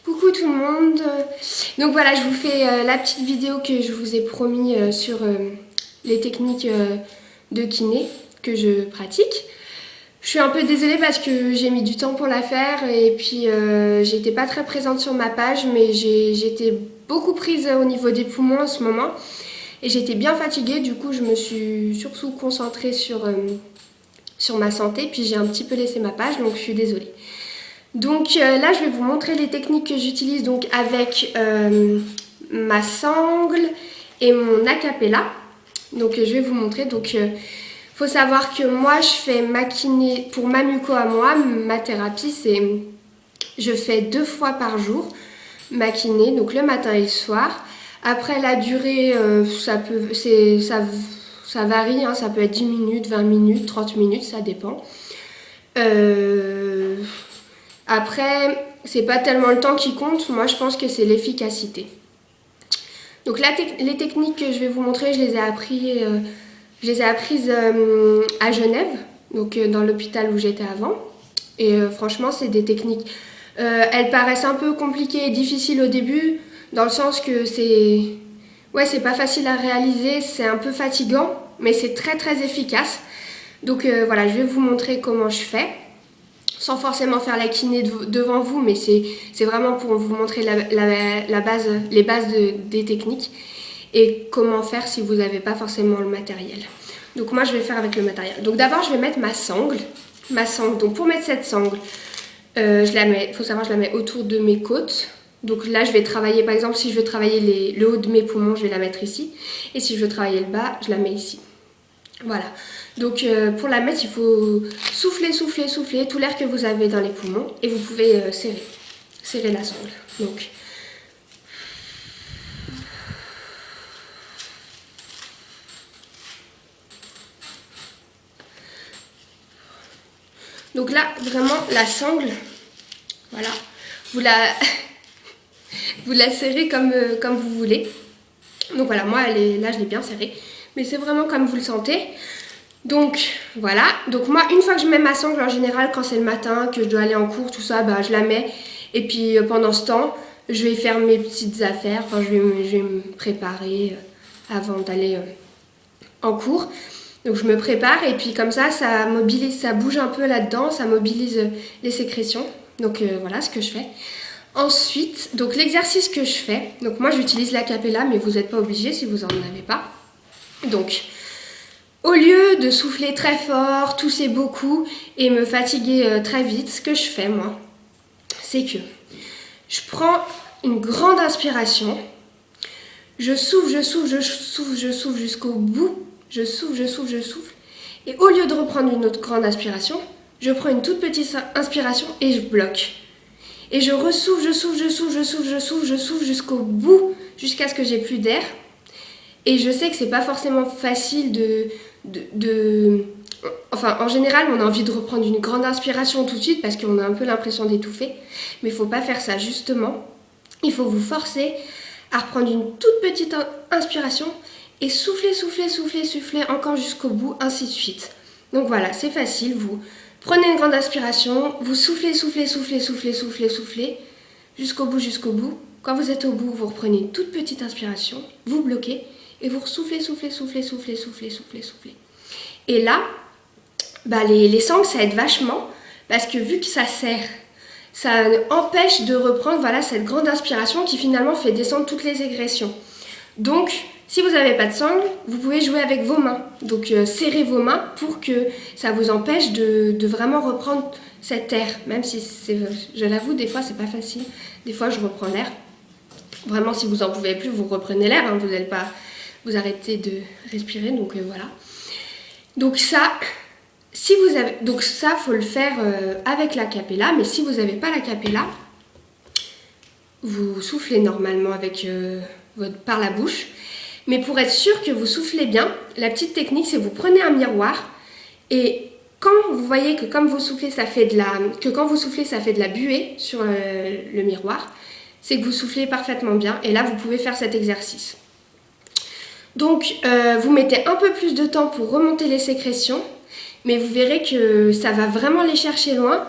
Coucou tout le monde. Donc voilà, je vous fais la petite vidéo que je vous ai promis sur les techniques de kiné que je pratique. Je suis un peu désolée parce que j'ai mis du temps pour la faire et puis j'étais pas très présente sur ma page, mais j'étais beaucoup prise au niveau des poumons en ce moment et j'étais bien fatiguée. Du coup, je me suis surtout concentrée sur ma santé, puis j'ai un petit peu laissé ma page, donc je suis désolée. Donc là, je vais vous montrer les techniques que j'utilise donc avec ma sangle et mon acapella. Donc je vais vous montrer. Donc faut savoir que moi, je fais ma kiné pour ma muco à moi. Ma thérapie, c'est je fais 2 fois par jour ma kiné, donc le matin et le soir. Après la durée, ça varie, hein, ça peut être 10 minutes, 20 minutes, 30 minutes, ça dépend. Après, c'est pas tellement le temps qui compte, moi je pense que c'est l'efficacité. Donc les techniques que je vais vous montrer, je les ai apprises à Genève, donc dans l'hôpital où j'étais avant. Et franchement, c'est des techniques. Elles paraissent un peu compliquées et difficiles au début, dans le sens que c'est pas facile à réaliser, c'est un peu fatigant, mais c'est très très efficace. Donc voilà, je vais vous montrer comment je fais. Sans forcément faire la kiné devant vous, mais c'est vraiment pour vous montrer les bases des techniques et comment faire si vous n'avez pas forcément le matériel. Donc moi je vais faire avec le matériel. Donc d'abord je vais mettre ma sangle. Donc pour mettre cette sangle, faut savoir je la mets autour de mes côtes. Donc là je vais travailler, par exemple si je veux travailler le haut de mes poumons, je vais la mettre ici. Et si je veux travailler le bas, je la mets ici. Voilà, donc pour la mettre, il faut souffler tout l'air que vous avez dans les poumons et vous pouvez serrer la sangle. Donc là, vraiment, la sangle, voilà, vous la serrez comme vous voulez. Donc voilà, moi, là, je l'ai bien serrée. Mais c'est vraiment comme vous le sentez. Donc voilà, donc moi une fois que je mets ma sangle en général quand c'est le matin, que je dois aller en cours, tout ça, bah, je la mets. Et puis pendant ce temps, je vais faire mes petites affaires, enfin, je vais me préparer avant d'aller en cours. Donc je me prépare et puis comme ça mobilise, ça bouge un peu là-dedans, ça mobilise les sécrétions. Donc voilà ce que je fais. Ensuite, donc l'exercice que je fais, donc moi j'utilise l'acapella, mais vous n'êtes pas obligé si vous n'en avez pas. Donc, au lieu de souffler très fort, tousser beaucoup et me fatiguer très vite, ce que je fais moi, c'est que je prends une grande inspiration, je souffle jusqu'au bout, je souffle, et au lieu de reprendre une autre grande inspiration, je prends une toute petite inspiration et je bloque. Et je ressouffle, je souffle jusqu'au bout, jusqu'à ce que j'ai plus d'air. Et je sais que c'est pas forcément facile Enfin, en général, on a envie de reprendre une grande inspiration tout de suite parce qu'on a un peu l'impression d'étouffer. Mais il faut pas faire ça, justement. Il faut vous forcer à reprendre une toute petite inspiration et souffler encore jusqu'au bout, ainsi de suite. Donc voilà, c'est facile. Vous prenez une grande inspiration, vous soufflez jusqu'au bout. Quand vous êtes au bout, vous reprenez une toute petite inspiration, vous bloquez et vous soufflez. Et là, bah les sangles, ça aide vachement parce que vu que ça serre, ça empêche de reprendre cette grande inspiration qui finalement fait descendre toutes les ségrétions. Donc, si vous n'avez pas de sangle, vous pouvez jouer avec vos mains. Donc, serrez vos mains pour que ça vous empêche de vraiment reprendre cet air. Même si, je l'avoue, des fois, c'est pas facile. Des fois, je reprends l'air. Vraiment, si vous n'en pouvez plus, vous reprenez l'air. Hein, vous n'allez pas vous arrêter de respirer. Donc, voilà. Donc, ça, faut le faire avec l'acapella. Mais si vous n'avez pas l'acapella, vous soufflez normalement par la bouche. Mais pour être sûr que vous soufflez bien, la petite technique, c'est vous prenez un miroir et quand vous voyez que quand vous soufflez, ça fait de la buée sur le miroir, c'est que vous soufflez parfaitement bien et là, vous pouvez faire cet exercice. Donc, vous mettez un peu plus de temps pour remonter les sécrétions, mais vous verrez que ça va vraiment les chercher loin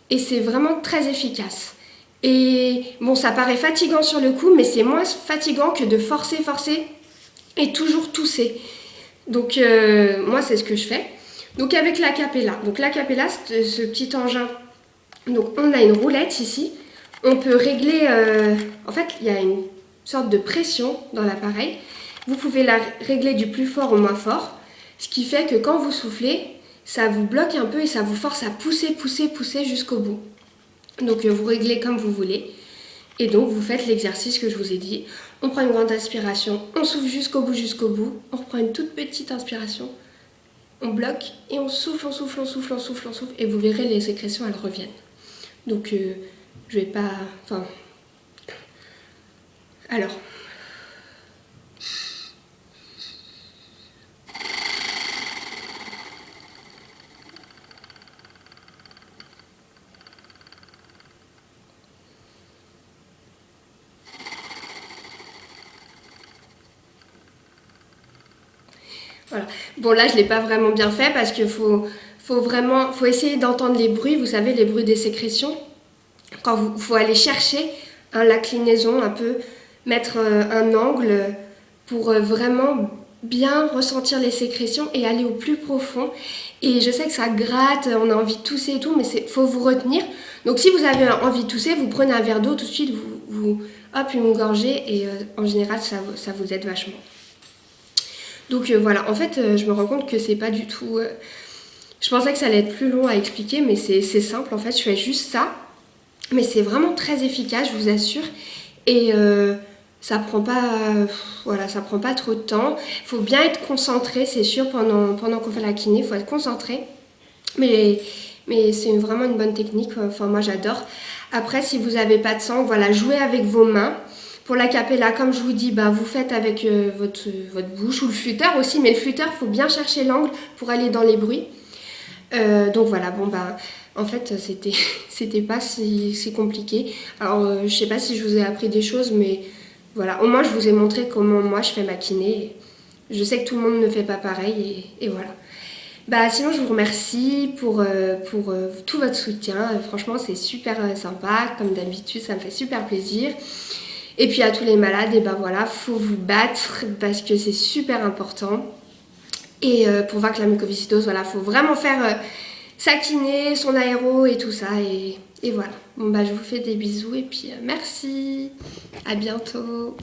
et c'est vraiment très efficace. Et bon, ça paraît fatigant sur le coup, mais c'est moins fatigant que de forcer et toujours tousser. Donc moi c'est ce que je fais. Donc avec l'acapella. Donc l'acapella, c'est ce petit engin. Donc on a une roulette ici. On peut régler, en fait il y a une sorte de pression dans l'appareil. Vous pouvez la régler du plus fort au moins fort. Ce qui fait que quand vous soufflez, ça vous bloque un peu et ça vous force à pousser jusqu'au bout. Donc vous réglez comme vous voulez. Et donc vous faites l'exercice que je vous ai dit. On prend une grande inspiration, on souffle jusqu'au bout. On reprend une toute petite inspiration. On bloque et on souffle. Et vous verrez, les sécrétions, elles reviennent. Donc je vais pas... Enfin... Alors... Voilà. Bon là je l'ai pas vraiment bien fait parce qu'il faut essayer d'entendre les bruits, vous savez, les bruits des sécrétions. Quand vous faut aller chercher l'inclinaison un peu, mettre un angle pour vraiment bien ressentir les sécrétions et aller au plus profond. Et je sais que ça gratte, on a envie de tousser et tout, mais faut vous retenir. Donc si vous avez envie de tousser, vous prenez un verre d'eau tout de suite, hop, une gorgée et en général ça vous aide vachement. Donc voilà, en fait je me rends compte que c'est pas du tout... je pensais que ça allait être plus long à expliquer, mais c'est simple en fait, je fais juste ça. Mais c'est vraiment très efficace, je vous assure. Et ça prend pas trop de temps. Il faut bien être concentré, c'est sûr, pendant qu'on fait la kiné, il faut être concentré. Mais c'est vraiment une bonne technique, enfin moi j'adore. Après, si vous n'avez pas de sang, voilà, jouez avec vos mains. Pour l'acapella, comme je vous dis, vous faites avec votre bouche ou le flûteur aussi. Mais le flûteur, il faut bien chercher l'angle pour aller dans les bruits. Donc voilà, bon en fait c'était pas si compliqué. Alors je sais pas si je vous ai appris des choses, mais voilà, au moins je vous ai montré comment moi je fais ma kiné. Je sais que tout le monde ne fait pas pareil et voilà. Sinon je vous remercie pour tout votre soutien. Franchement c'est super sympa, comme d'habitude ça me fait super plaisir. Et puis à tous les malades, et voilà, faut vous battre parce que c'est super important. Et pour vaincre la mucoviscidose, voilà, faut vraiment faire sa kiné, son aéro et tout ça. Et voilà. Bon je vous fais des bisous et puis merci. À bientôt.